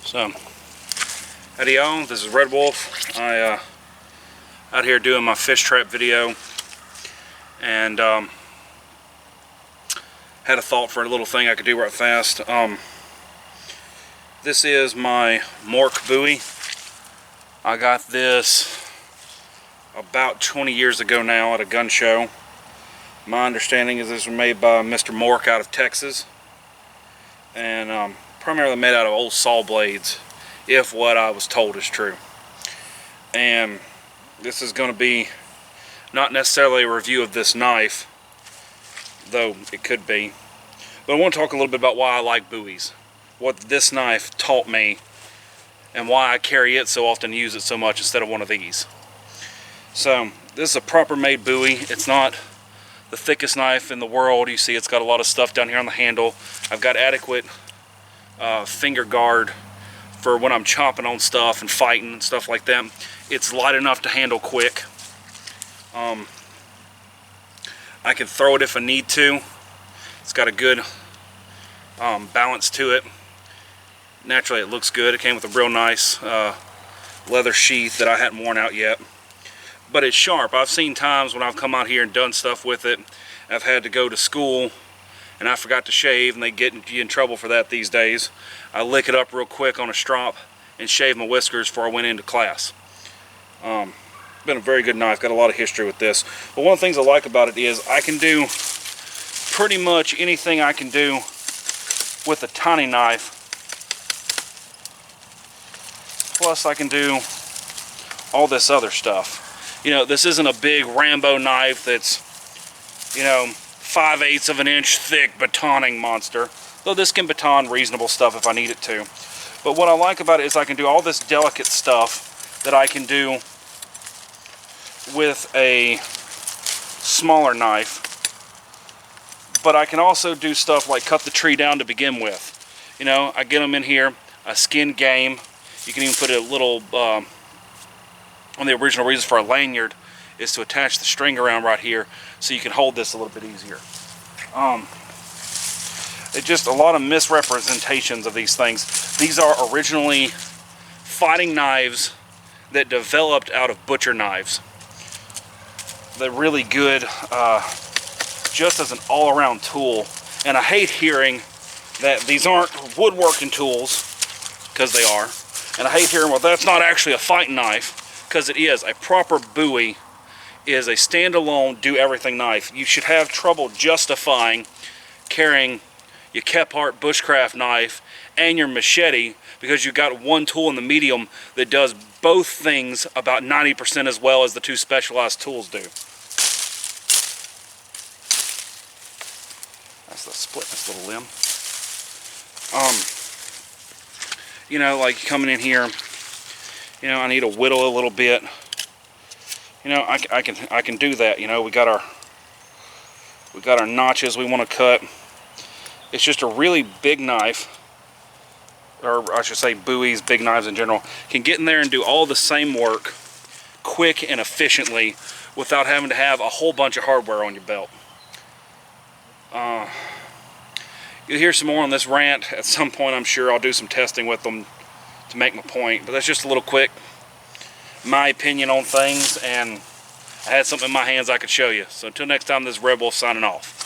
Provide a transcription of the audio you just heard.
So, howdy y'all, this is Redwolf. I out here doing my fish trap video, and had a thought for a little thing I could do right fast. This is my Mork buoy. I got this about 20 years ago now at a gun show. My understanding is this was made by Mr. Mork out of Texas, and primarily made out of old saw blades, if what I was told is true. And this is going to be not necessarily a review of this knife, though it could be, but I want to talk a little bit about why I like buoys, what this knife taught me, and why I carry it so often, use it so much instead of one of these. So this is a proper made buoy. It's not the thickest knife in the world. You see it's got a lot of stuff down here on the handle. I've got adequate finger guard for when I'm chopping on stuff and fighting and stuff like that. It's light enough to handle quick. I can throw it if I need to. It's got a good balance to it. Naturally it looks good. It came with a real nice leather sheath that I hadn't worn out yet. But it's sharp. I've seen times when I've come out here and done stuff with it. I've had to go to school and I forgot to shave, and they get you in trouble for that these days. I lick it up real quick on a strop and shave my whiskers before I went into class. Been a very good knife, got a lot of history with this. But one of the things I like about it is I can do pretty much anything I can do with a tiny knife. Plus I can do all this other stuff. You know, this isn't a big Rambo knife that's, you know, 5/8 of an inch thick batoning monster, though this can baton reasonable stuff if I need it to. But what I like about it is I can do all this delicate stuff that I can do with a smaller knife, but I can also do stuff like cut the tree down to begin with. You know, I get them in here, a skin game. You can even put a little, one of the original reasons for a lanyard is to attach the string around right here so you can hold this a little bit easier. It's just a lot of misrepresentations of these things. These are originally fighting knives that developed out of butcher knives. They're really good just as an all-around tool, and I hate hearing that these aren't woodworking tools, because they are, and I hate hearing, well, that's not actually a fighting knife, because it is. A proper buoy is a standalone do-everything knife. You should have trouble justifying carrying your Kephart Bushcraft knife and your machete because you've got one tool in the medium that does both things about 90% as well as the two specialized tools do. That's the split this little limb. You know, like coming in here, you know, I need to whittle a little bit. You know, I can do that. You know, we got our notches we want to cut. It's just a really big knife, or I should say buoys, big knives in general, can get in there and do all the same work quick and efficiently without having to have a whole bunch of hardware on your belt. You'll hear some more on this rant at some point. I'm sure I'll do some testing with them to make my point, but that's just a little quick my opinion on things, and I had something in my hands I could show you. So until next time, this is Redwolf signing off.